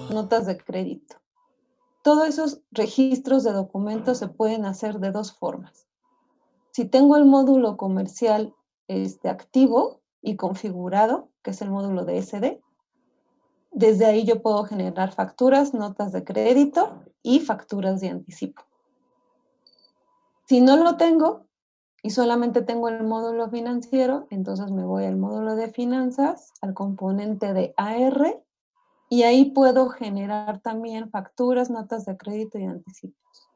notas de crédito. Todos esos registros de documentos se pueden hacer de dos formas. Si tengo el módulo comercial activo y configurado, que es el módulo de SD, desde ahí yo puedo generar facturas, notas de crédito y facturas de anticipo. Si no lo tengo y solamente tengo el módulo financiero, entonces me voy al módulo de finanzas, al componente de AR, y ahí puedo generar también facturas, notas de crédito y anticipos.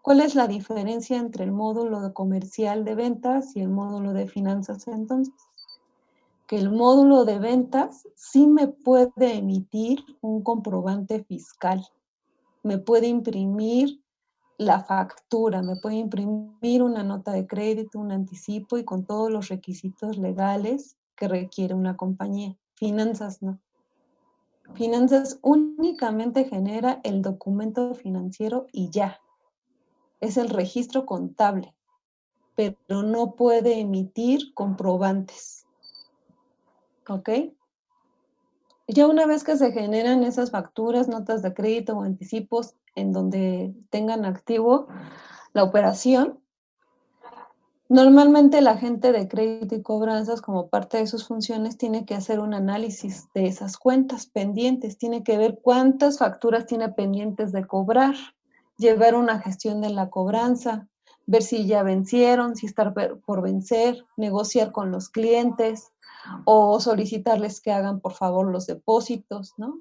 ¿Cuál es la diferencia entre el módulo de comercial de ventas y el módulo de finanzas entonces? Que el módulo de ventas sí me puede emitir un comprobante fiscal, me puede imprimir la factura, me puede imprimir una nota de crédito, un anticipo y con todos los requisitos legales que requiere una compañía. Finanzas no. Finanzas únicamente genera el documento financiero y ya. Es el registro contable, pero no puede emitir comprobantes. ¿Ok? Ya una vez que se generan esas facturas, notas de crédito o anticipos en donde tengan activo la operación, normalmente el agente de crédito y cobranzas, como parte de sus funciones, tiene que hacer un análisis de esas cuentas pendientes, tiene que ver cuántas facturas tiene pendientes de cobrar, llevar una gestión de la cobranza, ver si ya vencieron, si están por vencer, negociar con los clientes o solicitarles que hagan por favor los depósitos, ¿no?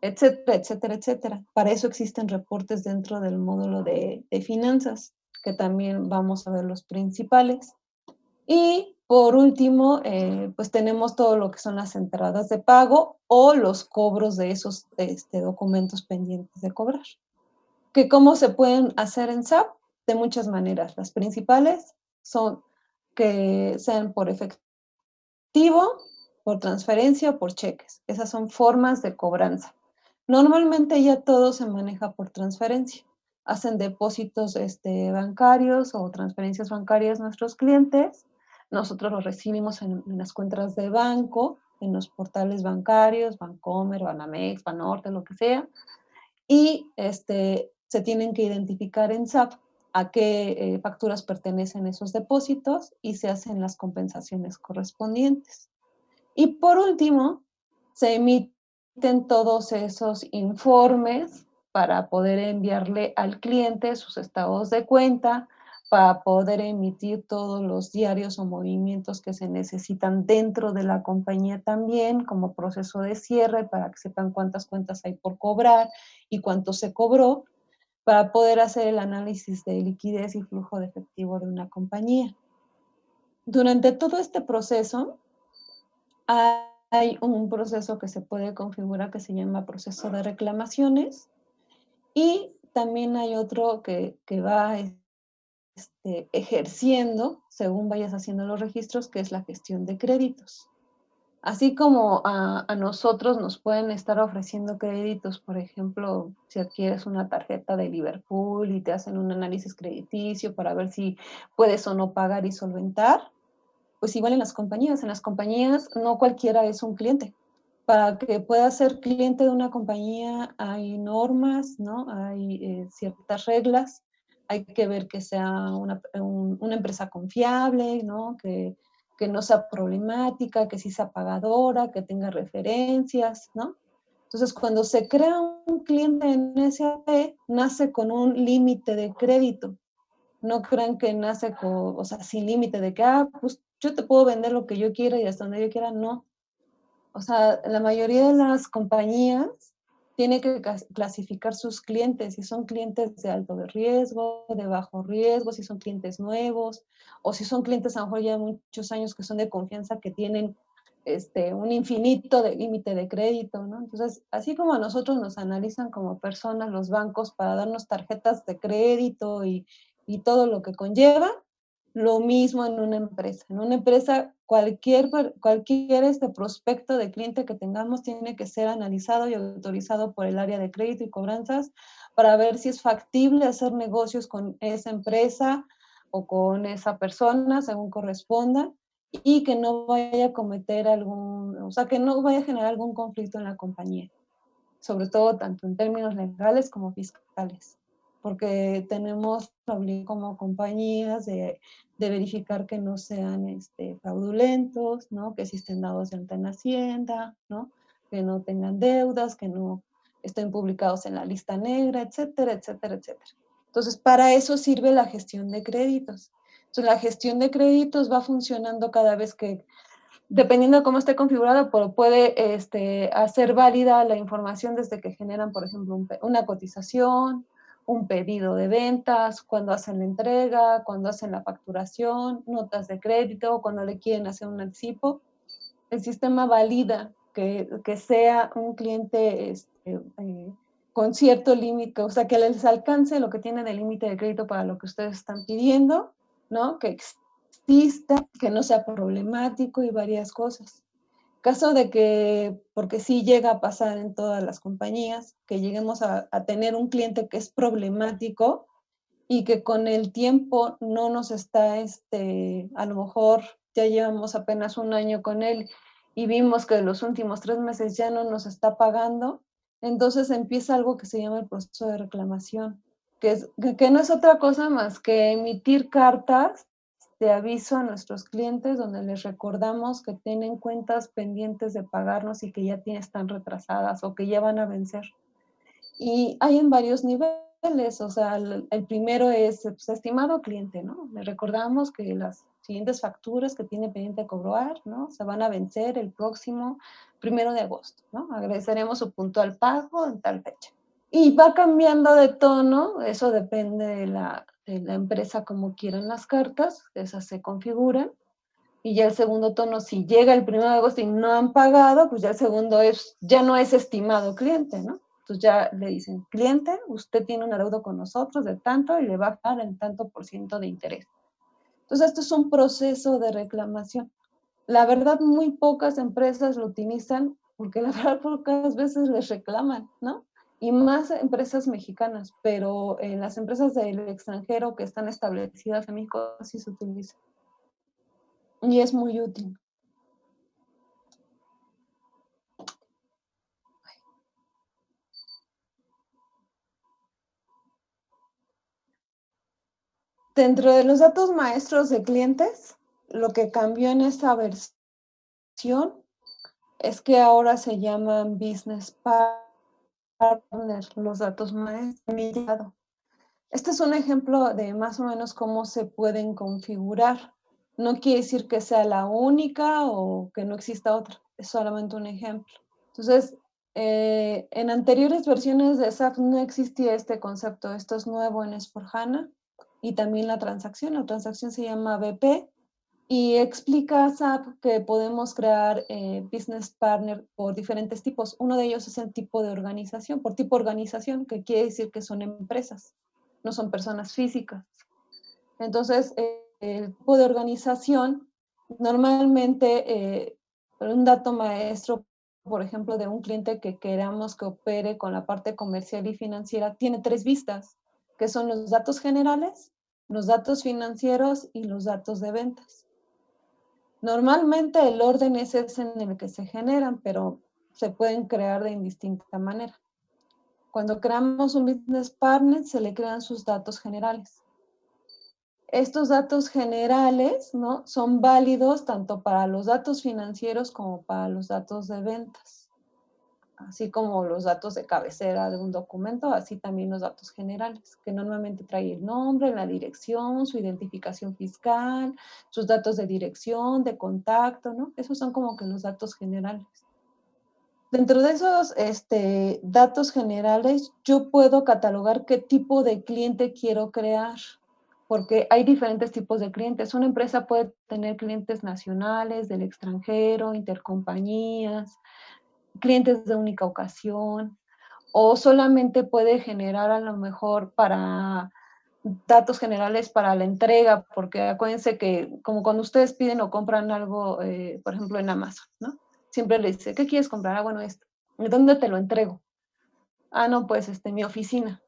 Etcétera, etcétera, etcétera. Para eso existen reportes dentro del módulo de finanzas, que también vamos a ver los principales. Y por último, pues tenemos todo lo que son las entradas de pago o los cobros de esos documentos pendientes de cobrar. ¿Que cómo se pueden hacer en SAP? De muchas maneras. Las principales son que sean por efectivo, por transferencia o por cheques. Esas son formas de cobranza. Normalmente ya todo se maneja por transferencia. Hacen depósitos bancarios o transferencias bancarias nuestros clientes. Nosotros los recibimos en las cuentas de banco, en los portales bancarios, Bancomer, Banamex, Banorte, lo que sea. Y se tienen que identificar en SAP a qué facturas pertenecen esos depósitos y se hacen las compensaciones correspondientes. Y por último, se emiten todos esos informes para poder enviarle al cliente sus estados de cuenta, para poder emitir todos los diarios o movimientos que se necesitan dentro de la compañía también, como proceso de cierre, para que sepan cuántas cuentas hay por cobrar y cuánto se cobró, para poder hacer el análisis de liquidez y flujo de efectivo de una compañía. Durante todo este proceso, hay un proceso que se puede configurar que se llama proceso de reclamaciones y también hay otro que va ejerciendo según vayas haciendo los registros, que es la gestión de créditos. Así como a nosotros nos pueden estar ofreciendo créditos, por ejemplo, si adquieres una tarjeta de Liverpool y te hacen un análisis crediticio para ver si puedes o no pagar y solventar, pues igual en las compañías no cualquiera es un cliente. Para que puedas ser cliente de una compañía hay normas, ¿no? Hay ciertas reglas, hay que ver que sea una empresa confiable, ¿no? Que no sea problemática, que sí sea pagadora, que tenga referencias, ¿no? Entonces, cuando se crea un cliente en SAP, nace con un límite de crédito. No crean que nace con, o sea, sin límite de que, pues yo te puedo vender lo que yo quiera y hasta donde yo quiera, no. O sea, la mayoría de las compañías tiene que clasificar sus clientes, si son clientes de alto riesgo, de bajo riesgo, si son clientes nuevos, o si son clientes a lo mejor ya de muchos años que son de confianza, que tienen un infinito de límite de crédito, ¿no? Entonces, así como a nosotros nos analizan como personas los bancos para darnos tarjetas de crédito y todo lo que conlleva, lo mismo en una empresa. En una empresa, cualquier prospecto de cliente que tengamos tiene que ser analizado y autorizado por el área de crédito y cobranzas para ver si es factible hacer negocios con esa empresa o con esa persona, según corresponda, y que no vaya a cometer o sea, que no vaya a generar algún conflicto en la compañía. sobre todo tanto en términos legales como fiscales, porque tenemos la obligación como compañías de verificar que no sean fraudulentos, ¿no? Que sí estén dados de alta en Hacienda, ¿no? Que no tengan deudas, que no estén publicados en la lista negra, etcétera, etcétera, etcétera. Entonces, para eso sirve la gestión de créditos. Entonces, la gestión de créditos va funcionando cada vez que, dependiendo de cómo esté configurado, puede hacer válida la información desde que generan, por ejemplo, una cotización, un pedido de ventas, cuando hacen la entrega, cuando hacen la facturación, notas de crédito, cuando le quieren hacer un anticipo. El sistema valida que sea un cliente con cierto límite, o sea, que les alcance lo que tiene de límite de crédito para lo que ustedes están pidiendo, ¿no? Que exista, que no sea problemático y varias cosas. Caso de que, porque sí llega a pasar en todas las compañías, que lleguemos a tener un cliente que es problemático y que con el tiempo no nos está, a lo mejor ya llevamos apenas un año con él y vimos que los últimos 3 meses ya no nos está pagando, entonces empieza algo que se llama el proceso de reclamación, que no es otra cosa más que emitir cartas de aviso a nuestros clientes donde les recordamos que tienen cuentas pendientes de pagarnos y que ya están retrasadas o que ya van a vencer. Y hay en varios niveles, o sea, el primero es, pues, estimado cliente, ¿no? Le recordamos que las siguientes facturas que tiene pendiente de cobrar, ¿no? Se van a vencer el próximo 1 de agosto, ¿no? Agradeceremos su puntual pago en tal fecha. Y va cambiando de tono, eso depende de la empresa como quieran las cartas, esas se configuran. Y ya el segundo tono, si llega el 1 de agosto y no han pagado, pues ya el segundo ya no es estimado cliente, ¿no? Entonces ya le dicen, cliente, usted tiene un adeudo con nosotros de tanto y le va a pagar el tanto por ciento de interés. Entonces esto es un proceso de reclamación. La verdad, muy pocas empresas lo utilizan porque la verdad pocas veces les reclaman, ¿no? Y más empresas mexicanas, pero en las empresas del extranjero que están establecidas en México sí se utiliza. Y es muy útil. Dentro de los datos maestros de clientes, lo que cambió en esta versión es que ahora se llaman Business Partner, los datos maestros. Este es un ejemplo de más o menos cómo se pueden configurar. No quiere decir que sea la única o que no exista otra, es solamente un ejemplo. Entonces, en anteriores versiones de SAP no existía este concepto, esto es nuevo en S/4HANA, y también la transacción se llama BP, y explica SAP que podemos crear business partner por diferentes tipos. Uno de ellos es el tipo de organización, por tipo de organización, que quiere decir que son empresas, no son personas físicas. Entonces, el tipo de organización, normalmente, un dato maestro, por ejemplo, de un cliente que queramos que opere con la parte comercial y financiera, tiene 3 vistas, que son los datos generales, los datos financieros y los datos de ventas. Normalmente el orden es ese en el que se generan, pero se pueden crear de indistinta manera. Cuando creamos un business partner, se le crean sus datos generales. Estos datos generales, ¿no?, son válidos tanto para los datos financieros como para los datos de ventas. Así como los datos de cabecera de un documento, así también los datos generales, que normalmente trae el nombre, la dirección, su identificación fiscal, sus datos de dirección, de contacto, ¿no? Esos son como que los datos generales. Dentro de esos datos generales, yo puedo catalogar qué tipo de cliente quiero crear, porque hay diferentes tipos de clientes. Una empresa puede tener clientes nacionales, del extranjero, intercompañías, clientes de única ocasión, o solamente puede generar a lo mejor para datos generales para la entrega, porque acuérdense que como cuando ustedes piden o compran algo, por ejemplo en Amazon, ¿no? Siempre le dice, ¿qué quieres comprar? Ah, bueno, esto. ¿De dónde te lo entrego? Ah, no, pues mi oficina.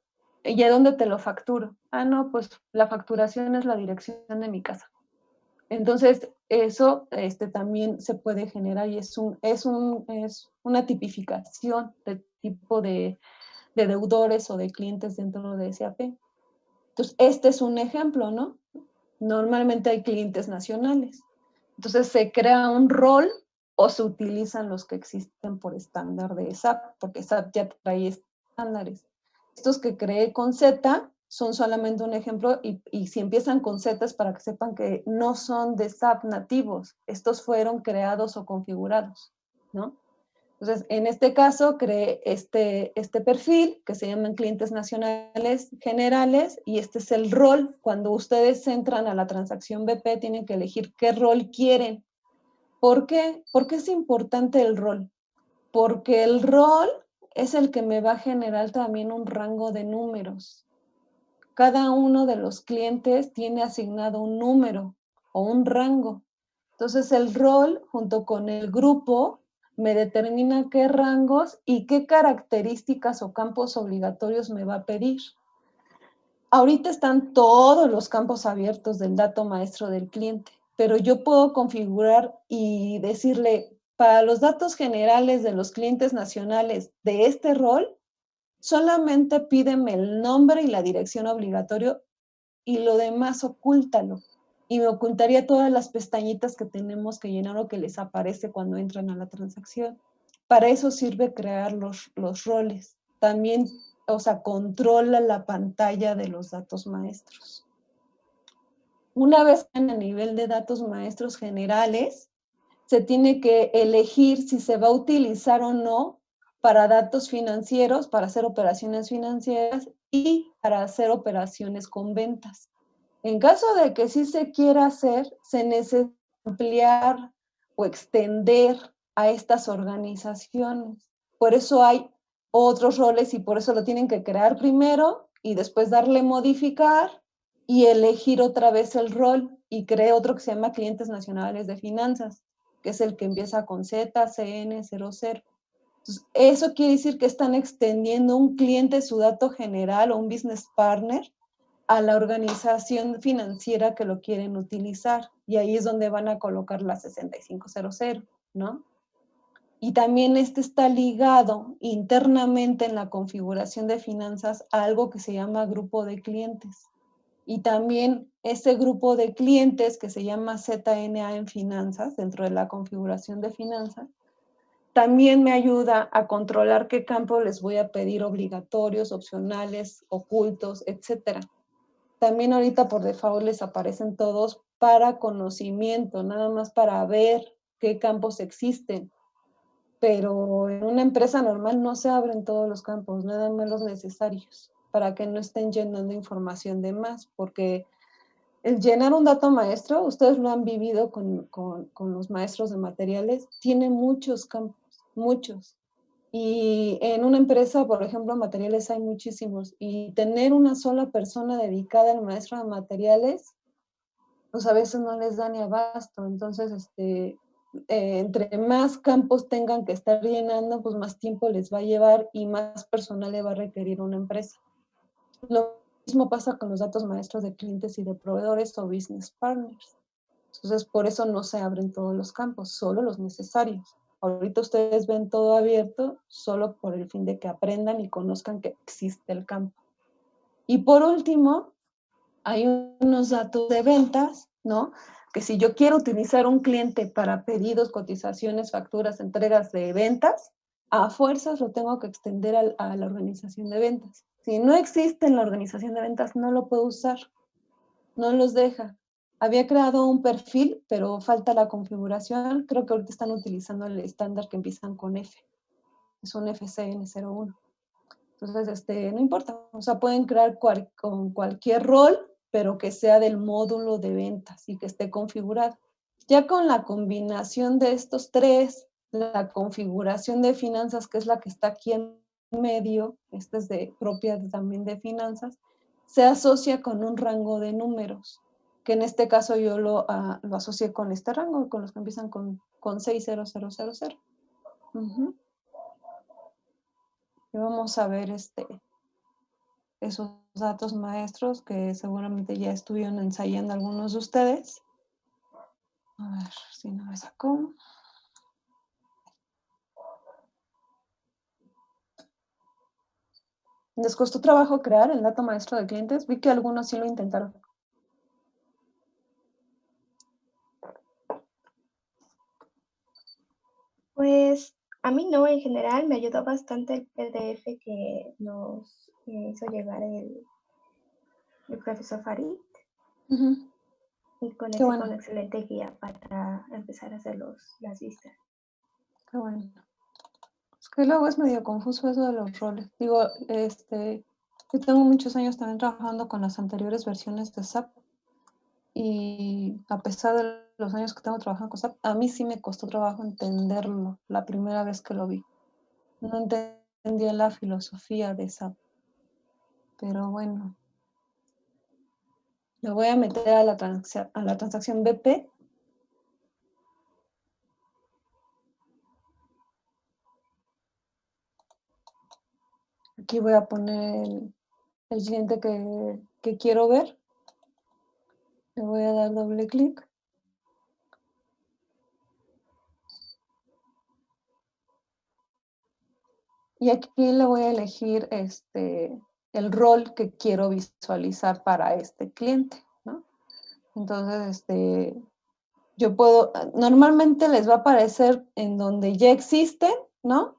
¿Y a dónde te lo facturo? Ah, no, pues la facturación es la dirección de mi casa. Entonces, eso también se puede generar y es una tipificación de tipo de deudores o de clientes dentro de SAP. Entonces, este es un ejemplo, ¿no? Normalmente hay clientes nacionales. Entonces, se crea un rol o se utilizan los que existen por estándar de SAP, porque SAP ya trae estándares. Estos que creé con Z son solamente un ejemplo y si empiezan con Z es para que sepan que no son de SAP nativos. Estos fueron creados o configurados, ¿no? Entonces, en este caso, creé este perfil que se llaman clientes nacionales generales y este es el rol. Cuando ustedes entran a la transacción BP, tienen que elegir qué rol quieren. ¿Por qué? ¿Por qué es importante el rol? Porque el rol es el que me va a generar también un rango de números. Cada uno de los clientes tiene asignado un número o un rango. Entonces, el rol junto con el grupo me determina qué rangos y qué características o campos obligatorios me va a pedir. Ahorita están todos los campos abiertos del dato maestro del cliente, pero yo puedo configurar y decirle, para los datos generales de los clientes nacionales de este rol, solamente pídeme el nombre y la dirección obligatorio y lo demás ocúltalo. Y me ocultaría todas las pestañitas que tenemos que llenar o que les aparece cuando entran a la transacción. Para eso sirve crear los roles. También, o sea, controla la pantalla de los datos maestros. Una vez en el nivel de datos maestros generales, se tiene que elegir si se va a utilizar o no para datos financieros, para hacer operaciones financieras y para hacer operaciones con ventas. En caso de que sí se quiera hacer, se necesita ampliar o extender a estas organizaciones. Por eso hay otros roles y por eso lo tienen que crear primero y después darle modificar y elegir otra vez el rol y cree otro que se llama clientes nacionales de finanzas, que es el que empieza con Z, CN, 00. Entonces, eso quiere decir que están extendiendo un cliente su dato general o un business partner a la organización financiera que lo quieren utilizar. Y ahí es donde van a colocar la 6500, ¿no? Y también este está ligado internamente en la configuración de finanzas a algo que se llama grupo de clientes. Y también ese grupo de clientes que se llama ZNA en finanzas, dentro de la configuración de finanzas, también me ayuda a controlar qué campo les voy a pedir obligatorios, opcionales, ocultos, etcétera. También ahorita por default les aparecen todos para conocimiento, nada más para ver qué campos existen. Pero en una empresa normal no se abren todos los campos, nada más los necesarios, para que no estén llenando información de más, porque el llenar un dato maestro, ustedes lo han vivido con los maestros de materiales, tiene muchos campos, muchos. Y en una empresa, por ejemplo, materiales hay muchísimos. Y tener una sola persona dedicada al maestro de materiales, pues a veces no les da ni abasto. Entonces, entre más campos tengan que estar llenando, pues más tiempo les va a llevar y más personal le va a requerir una empresa. Lo mismo pasa con los datos maestros de clientes y de proveedores o business partners. Entonces, por eso no se abren todos los campos, solo los necesarios. Ahorita ustedes ven todo abierto solo por el fin de que aprendan y conozcan que existe el campo. Y por último, hay unos datos de ventas, ¿no? Que si yo quiero utilizar un cliente para pedidos, cotizaciones, facturas, entregas de ventas, a fuerzas lo tengo que extender a la organización de ventas. Si no existe en la organización de ventas, no lo puedo usar, no los deja. Había creado un perfil, pero falta la configuración. Creo que ahorita están utilizando el estándar que empiezan con F. Es un FCN01. Entonces, no importa. O sea, pueden crear con cualquier rol, pero que sea del módulo de ventas y que esté configurado. Ya con la combinación de estos tres, la configuración de finanzas, que es la que está aquí en medio, esta es propia también de finanzas, se asocia con un rango de números, que en este caso yo lo asocié con este rango, con los que empiezan con 60000. Y vamos a ver esos datos maestros que seguramente ya estuvieron ensayando algunos de ustedes. A ver si no me sacó. ¿Les costó trabajo crear el dato maestro de clientes? Vi que algunos sí lo intentaron. Pues a mí no, en general me ayudó bastante el PDF que nos hizo llegar el profesor Farid. Y con Qué ese fue bueno. una excelente guía para empezar a hacer las listas. Qué bueno. Es que luego es medio confuso eso de los roles. Digo, yo tengo muchos años también trabajando con las anteriores versiones de SAP y a pesar de los años que tengo trabajando con SAP, a mí sí me costó trabajo entenderlo la primera vez que lo vi. No entendía la filosofía de SAP, pero bueno. Le voy a meter a la transacción BP. Aquí voy a poner el cliente que quiero ver. Le voy a dar doble clic. Y aquí le voy a elegir el rol que quiero visualizar para este cliente, ¿no? Entonces, yo puedo, normalmente les va a aparecer en donde ya existen, ¿no?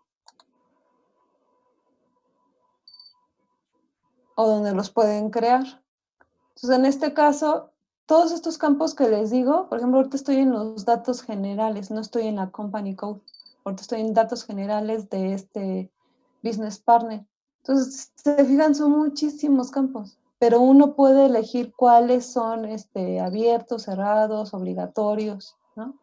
O donde los pueden crear. Entonces, en este caso, todos estos campos que les digo, por ejemplo, ahorita estoy en los datos generales, no estoy en la company code. Ahorita estoy en datos generales de este business partner. Entonces, si se fijan, son muchísimos campos, pero uno puede elegir cuáles son abiertos, cerrados, obligatorios, ¿no?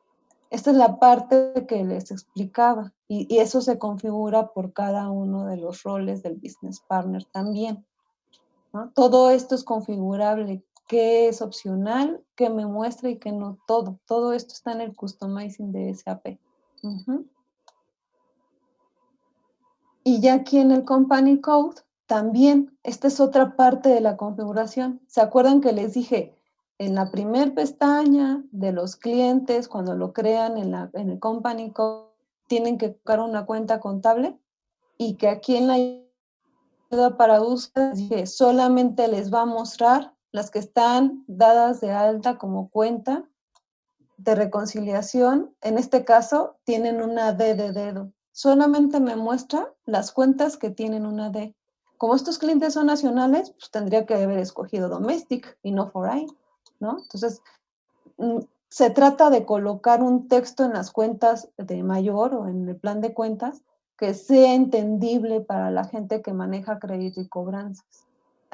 Esta es la parte que les explicaba y eso se configura por cada uno de los roles del business partner también, ¿no? Todo esto es configurable, qué es opcional, qué me muestra y qué no todo. Todo esto está en el customizing de SAP. Y ya aquí en el Company Code, también, esta es otra parte de la configuración. ¿Se acuerdan que les dije en la primer pestaña de los clientes, cuando lo crean en el Company Code, tienen que buscar una cuenta contable? Y que aquí en la ayuda para búsqueda, dije, solamente les va a mostrar las que están dadas de alta como cuenta de reconciliación. En este caso, tienen una D de dedo. Solamente me muestra las cuentas que tienen una D. Como estos clientes son nacionales, pues tendría que haber escogido domestic y no foreign, ¿no? Entonces, se trata de colocar un texto en las cuentas de mayor o en el plan de cuentas que sea entendible para la gente que maneja crédito y cobranzas.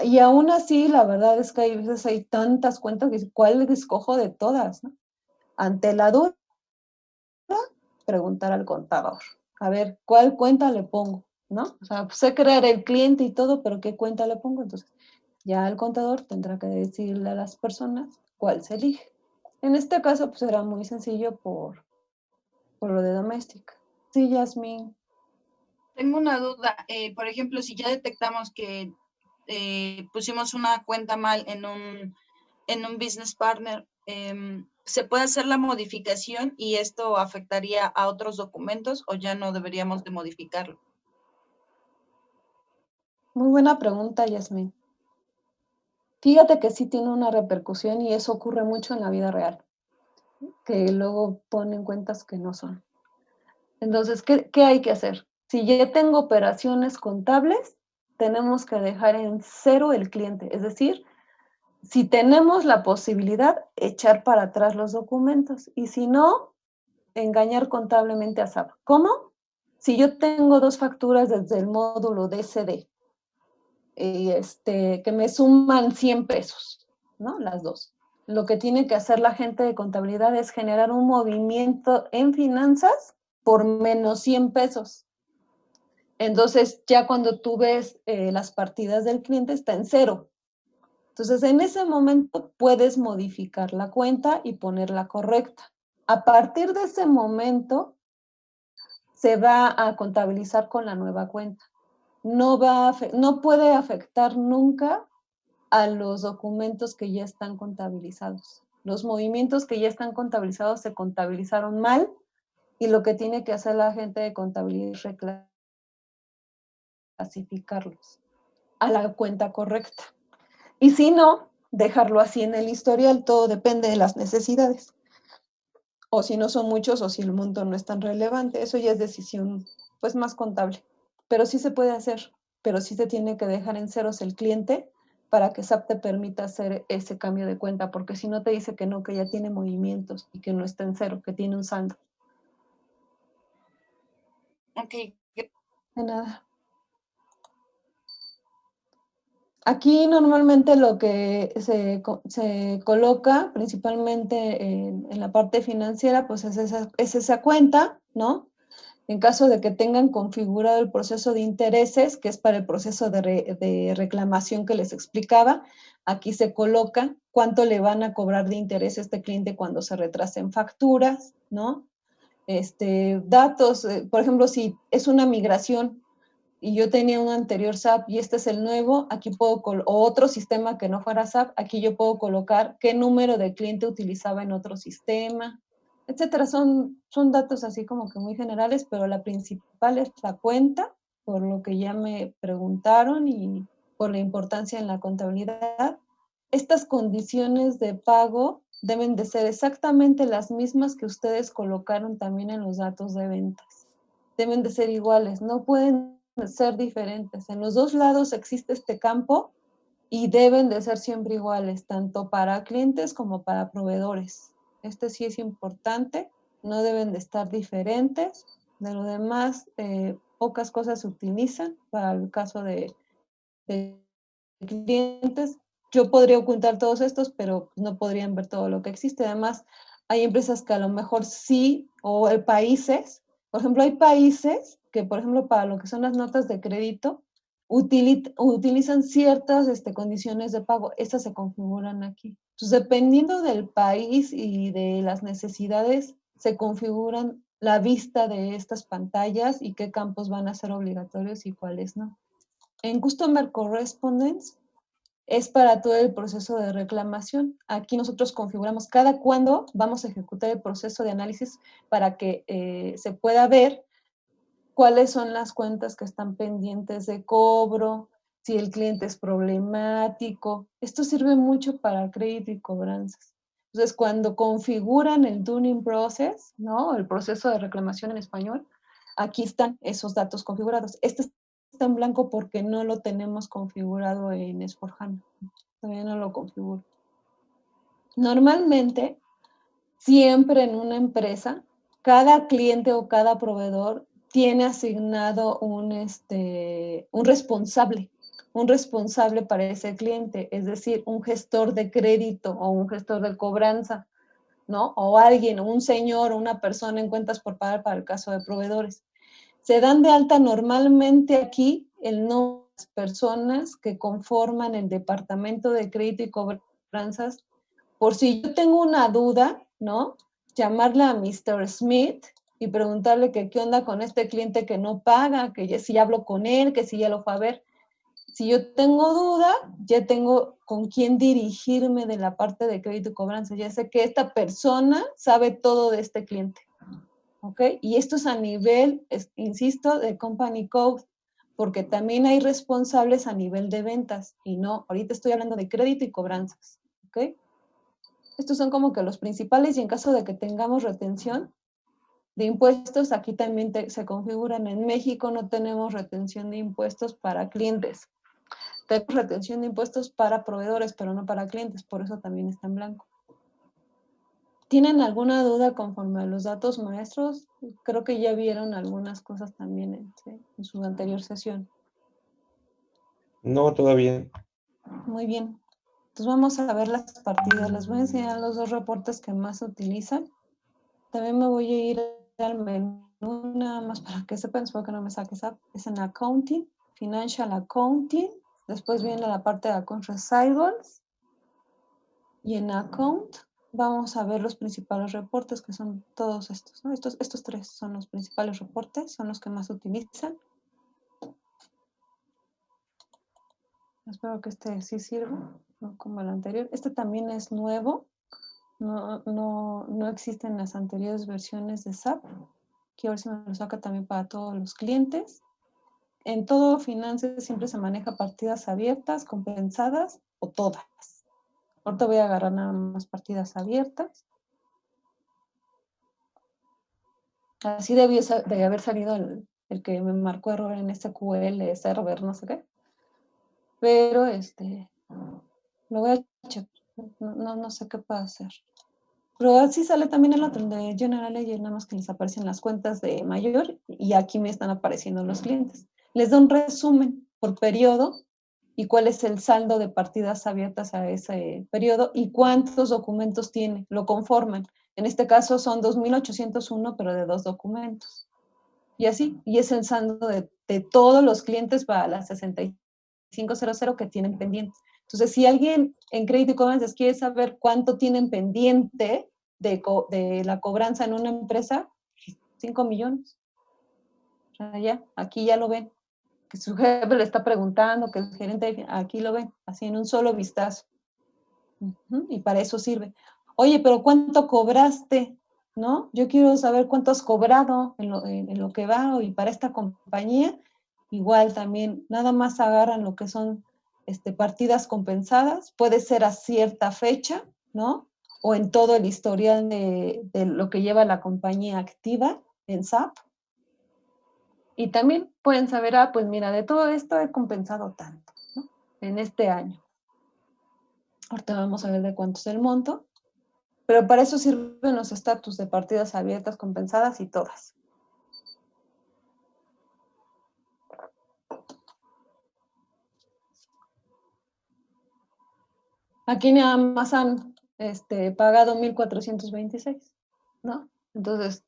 Y aún así, la verdad es que hay veces hay tantas cuentas que ¿cuál escojo de todas? ¿No? Ante la duda, preguntar al contador. A ver, ¿cuál cuenta le pongo? ¿No? O sea, sé crear el cliente y todo, pero ¿qué cuenta le pongo? Entonces, ya el contador tendrá que decirle a las personas cuál se elige. En este caso, pues era muy sencillo por lo de doméstica. Sí, Yasmin. Tengo una duda. Por ejemplo, si ya detectamos que pusimos una cuenta mal en un business partner, ¿se puede hacer la modificación y esto afectaría a otros documentos o ya no deberíamos de modificarlo? Muy buena pregunta, Yasmin. Fíjate que sí tiene una repercusión y eso ocurre mucho en la vida real, que luego ponen cuentas que no son. Entonces, ¿qué hay que hacer? Si ya tengo operaciones contables, tenemos que dejar en cero el cliente. Es decir, si tenemos la posibilidad, echar para atrás los documentos. Y si no, engañar contablemente a SAP. ¿Cómo? Si yo tengo dos facturas desde el módulo DCD, que me suman 100 pesos, ¿no? Las dos. Lo que tiene que hacer la gente de contabilidad es generar un movimiento en finanzas por menos 100 pesos. Entonces, ya cuando tú ves las partidas del cliente, está en cero. Entonces, en ese momento puedes modificar la cuenta y ponerla correcta. A partir de ese momento, se va a contabilizar con la nueva cuenta. No puede afectar nunca a los documentos que ya están contabilizados. Los movimientos que ya están contabilizados se contabilizaron mal y lo que tiene que hacer la gente de contabilidad es reclasificarlos. a la cuenta correcta. Y si no, dejarlo así en el historial, todo depende de las necesidades. O si no son muchos, o si el monto no es tan relevante, eso ya es decisión pues más contable. Pero sí se puede hacer, pero sí se tiene que dejar en ceros el cliente para que SAP te permita hacer ese cambio de cuenta, porque si no te dice que no, que ya tiene movimientos y que no está en cero, que tiene un saldo. Ok. De nada. Aquí normalmente lo que se coloca principalmente en la parte financiera, pues es esa cuenta, ¿no? En caso de que tengan configurado el proceso de intereses, que es para el proceso de reclamación que les explicaba, aquí se coloca cuánto le van a cobrar de interés a este cliente cuando se retrasen facturas, ¿no? Datos, por ejemplo, si es una migración y yo tenía un anterior SAP y este es el nuevo, aquí puedo, o otro sistema que no fuera SAP, aquí yo puedo colocar qué número de cliente utilizaba en otro sistema, etcétera. Son datos así como que muy generales, pero la principal es la cuenta, por lo que ya me preguntaron y por la importancia en la contabilidad. Estas condiciones de pago deben de ser exactamente las mismas que ustedes colocaron también en los datos de ventas. Deben de ser iguales, no pueden ser diferentes. En los dos lados existe este campo y deben de ser siempre iguales, tanto para clientes como para proveedores. Este sí es importante, no deben de estar diferentes. De lo demás, pocas cosas se utilizan para el caso de clientes. Yo podría ocultar todos estos, pero no podrían ver todo lo que existe. Además, hay empresas que a lo mejor sí, o hay países, por ejemplo, hay países que, por ejemplo, para lo que son las notas de crédito, utilizan ciertas condiciones de pago. Estas se configuran aquí. Entonces, dependiendo del país y de las necesidades, se configuran la vista de estas pantallas y qué campos van a ser obligatorios y cuáles no. En Customer Correspondence es para todo el proceso de reclamación. Aquí nosotros configuramos cada cuándo vamos a ejecutar el proceso de análisis para que se pueda ver cuáles son las cuentas que están pendientes de cobro, si el cliente es problemático. Esto sirve mucho para crédito y cobranzas. Entonces, cuando configuran el Dunning Process, ¿no? El proceso de reclamación en español, aquí están esos datos configurados. Este está en blanco porque no lo tenemos configurado en S4HANA. Todavía no lo configuro. Normalmente, siempre en una empresa, cada cliente o cada proveedor tiene asignado un responsable para ese cliente, es decir, un gestor de crédito o un gestor de cobranza, ¿no? O alguien, un señor o una persona en cuentas por pagar para el caso de proveedores. Se dan de alta normalmente aquí el nombre de las personas que conforman el departamento de crédito y cobranzas. Por si yo tengo una duda, ¿no? Llamarle a Mr. Smith y preguntarle que qué onda con este cliente que no paga, que ya, si ya hablo con él, que si ya lo fue a ver. Si yo tengo duda, ya tengo con quién dirigirme de la parte de crédito y cobranza. Ya sé que esta persona sabe todo de este cliente. ¿Ok? Y esto es a nivel, insisto, de Company Code, porque también hay responsables a nivel de ventas. Y no, ahorita estoy hablando de crédito y cobranzas. ¿Ok? Estos son como que los principales y en caso de que tengamos retención de impuestos, aquí también se configuran. En México no tenemos retención de impuestos para clientes. Tenemos retención de impuestos para proveedores, pero no para clientes, por eso también está en blanco. ¿Tienen alguna duda conforme a los datos maestros? Creo que ya vieron algunas cosas también en su anterior sesión. No, todavía. Muy bien. Entonces vamos a ver las partidas. Les voy a enseñar los dos reportes que más se utilizan. También me voy a ir al menú nada más para que sepan, espero que no me saques up. Es en Accounting, Financial Accounting. Después viene la parte de Account Receivables. Y en Account vamos a ver los principales reportes, que son todos estos, ¿no? Estos tres son los principales reportes, son los que más se utilizan. Espero que este sí sirva, no como el anterior. Este también es nuevo, no existen las anteriores versiones de SAP. Quiero ver si me lo saca también para todos los clientes. en todo finanzas siempre se maneja partidas abiertas, compensadas o todas. Ahorita voy a agarrar nada más partidas abiertas. Así debió de haber salido el que me marcó error en SQL, server, no sé qué. Pero lo voy a checar. No sé qué puedo hacer. Pero así sale también el otro, el de General Ledger, nada más que les aparecen las cuentas de mayor y aquí me están apareciendo los clientes. Les da un resumen por periodo y cuál es el saldo de partidas abiertas a ese periodo y cuántos documentos tiene, lo conforman. En este caso son 2.801, pero de 2 documentos. Y así, y es el saldo de todos los clientes para la 6500 que tienen pendientes. Entonces, si alguien en Crédito y Cobranzas quiere saber cuánto tienen pendiente de la cobranza en una empresa, 5 millones. O sea, ya, aquí ya lo ven. Que su jefe le está preguntando, que el gerente, aquí lo ven, así en un solo vistazo. Y para eso sirve. Oye, pero ¿cuánto cobraste? ¿No? Yo quiero saber cuánto has cobrado en lo que va y para esta compañía. Igual también, nada más agarran lo que son partidas compensadas, puede ser a cierta fecha, ¿no? O en todo el historial de lo que lleva la compañía activa en SAP. Y también pueden saber, pues mira, de todo esto he compensado tanto, ¿no? En este año. Ahorita vamos a ver de cuánto es el monto. Pero para eso sirven los estatus de partidas abiertas, compensadas y todas. Aquí nada más han pagado 1,426, ¿no? Entonces,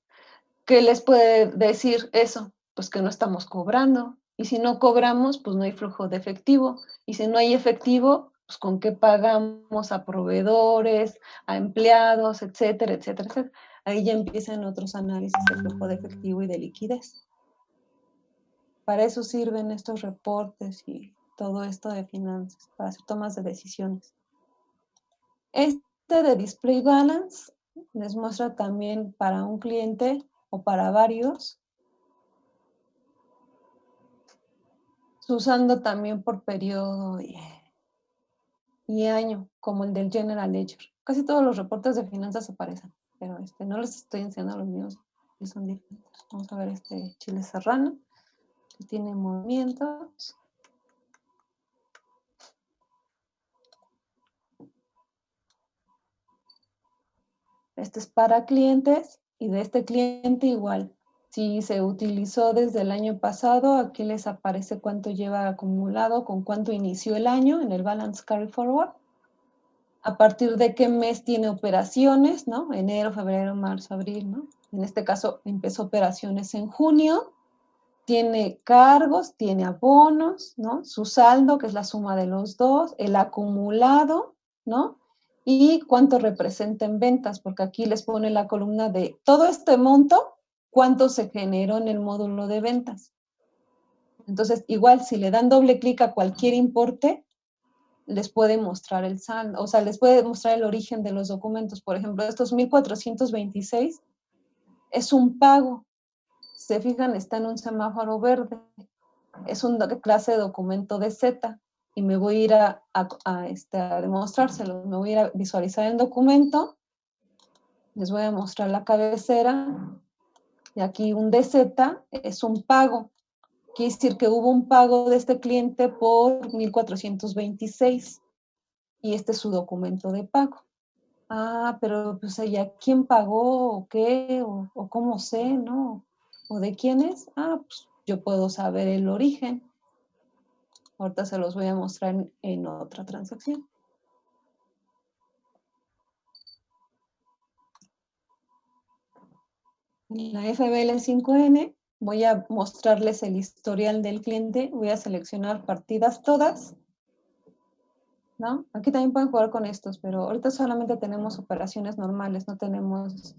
¿qué les puede decir eso? Pues que no estamos cobrando. Y si no cobramos, pues no hay flujo de efectivo. Y si no hay efectivo, pues ¿con qué pagamos a proveedores, a empleados, etcétera, etcétera, etcétera? Ahí ya empiezan otros análisis de flujo de efectivo y de liquidez. Para eso sirven estos reportes y todo esto de finanzas, para hacer tomas de decisiones. De Display Balance les muestra también para un cliente o para varios, usando también por periodo y año, como el del General Ledger. Casi todos los reportes de finanzas se parecen, pero no les estoy enseñando los míos, que son diferentes. Vamos a ver Chile Serrano, que tiene movimientos. Este es para clientes y de este cliente igual. Si se utilizó desde el año pasado, aquí les aparece cuánto lleva acumulado, con cuánto inició el año en el Balance Carry Forward. A partir de qué mes tiene operaciones, ¿no? Enero, febrero, marzo, abril, ¿no? En este caso empezó operaciones en junio. Tiene cargos, tiene abonos, ¿no? Su saldo, que es la suma de los dos, el acumulado, ¿no? Y cuánto representa en ventas, porque aquí les pone la columna de todo este monto, cuánto se generó en el módulo de ventas. Entonces, igual, si le dan doble clic a cualquier importe, les puede mostrar el saldo, o sea, les puede mostrar el origen de los documentos. Por ejemplo, estos 1,426 es un pago. Se fijan, está en un semáforo verde. Es una clase de documento de Z y me voy a ir a demostrárselo. Me voy a ir a visualizar el documento. Les voy a mostrar la cabecera. Y aquí un DZ es un pago. Quiere decir que hubo un pago de este cliente por 1,426. Y este es su documento de pago. Ah, pero pues ya quién pagó o qué, o cómo sé, ¿no? O de quién es. Ah, pues yo puedo saber el origen. Ahorita se los voy a mostrar en otra transacción. En la FBL5N voy a mostrarles el historial del cliente. Voy a seleccionar partidas todas, ¿no? Aquí también pueden jugar con estos, pero ahorita solamente tenemos operaciones normales, no tenemos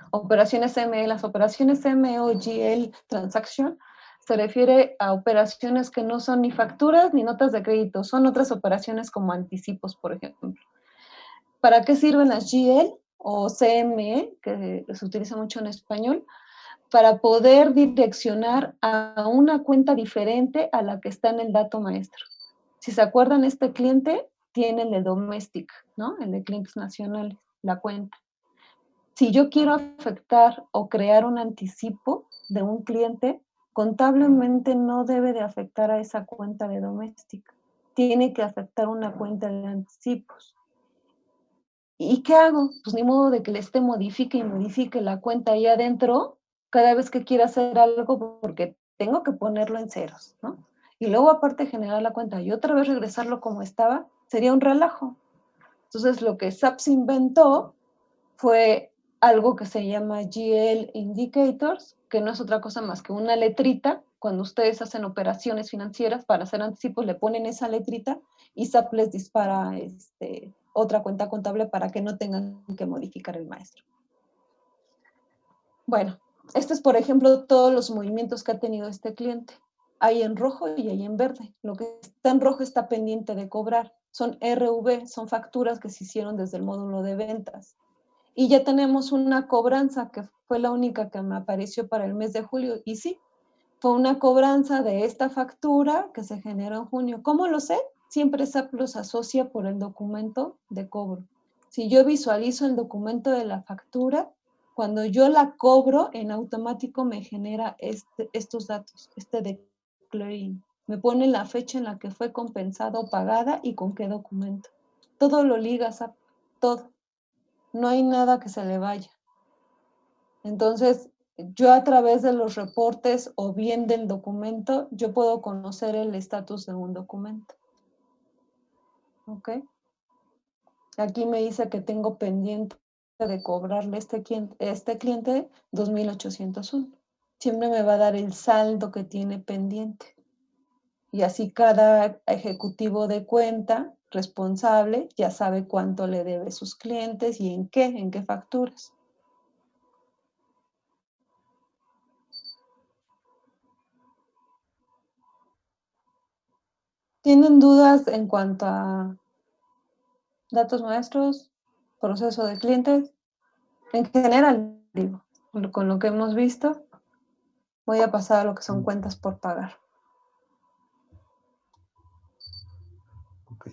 operaciones ME. Las operaciones ME o GL Transaction se refiere a operaciones que no son ni facturas ni notas de crédito, son otras operaciones como anticipos, por ejemplo. ¿Para qué sirven las GL o CME, que se utiliza mucho en español? para poder direccionar a una cuenta diferente a la que está en el dato maestro. Si se acuerdan, este cliente tiene el de Domestic, ¿no? El de clientes nacionales, la cuenta. Si yo quiero afectar o crear un anticipo de un cliente, contablemente no debe de afectar a esa cuenta de Domestic. Tiene que afectar una cuenta de anticipos. ¿Y qué hago? Pues ni modo de que le esté modifique y modifique la cuenta ahí adentro cada vez que quiera hacer algo, porque tengo que ponerlo en ceros, ¿no? Y luego aparte generar la cuenta y otra vez regresarlo como estaba, sería un relajo. Entonces lo que SAP se inventó fue algo que se llama GL Indicators, que no es otra cosa más que una letrita. Cuando ustedes hacen operaciones financieras para hacer anticipos, le ponen esa letrita y SAP les dispara otra cuenta contable para que no tengan que modificar el maestro. Bueno, este es, por ejemplo, todos los movimientos que ha tenido este cliente. Hay en rojo y hay en verde. Lo que está en rojo está pendiente de cobrar. Son RV, son facturas que se hicieron desde el módulo de ventas. Y ya tenemos una cobranza que fue la única que me apareció para el mes de julio. Y sí, fue una cobranza de esta factura que se generó en junio. ¿Cómo lo sé? Siempre SAP los asocia por el documento de cobro. Si yo visualizo el documento de la factura, cuando yo la cobro, en automático me genera estos datos, declaring. Me pone la fecha en la que fue compensada o pagada y con qué documento. Todo lo liga SAP, todo. No hay nada que se le vaya. Entonces, yo a través de los reportes o bien del documento, yo puedo conocer el estatus de un documento. ¿Ok? Aquí me dice que tengo pendiente de cobrarle este cliente 2,801. Siempre me va a dar el saldo que tiene pendiente. Y así cada ejecutivo de cuenta responsable ya sabe cuánto le debe a sus clientes y en qué facturas. ¿Tienen dudas en cuanto a datos maestros, proceso de clientes? En general, digo, con lo que hemos visto, voy a pasar a lo que son cuentas por pagar.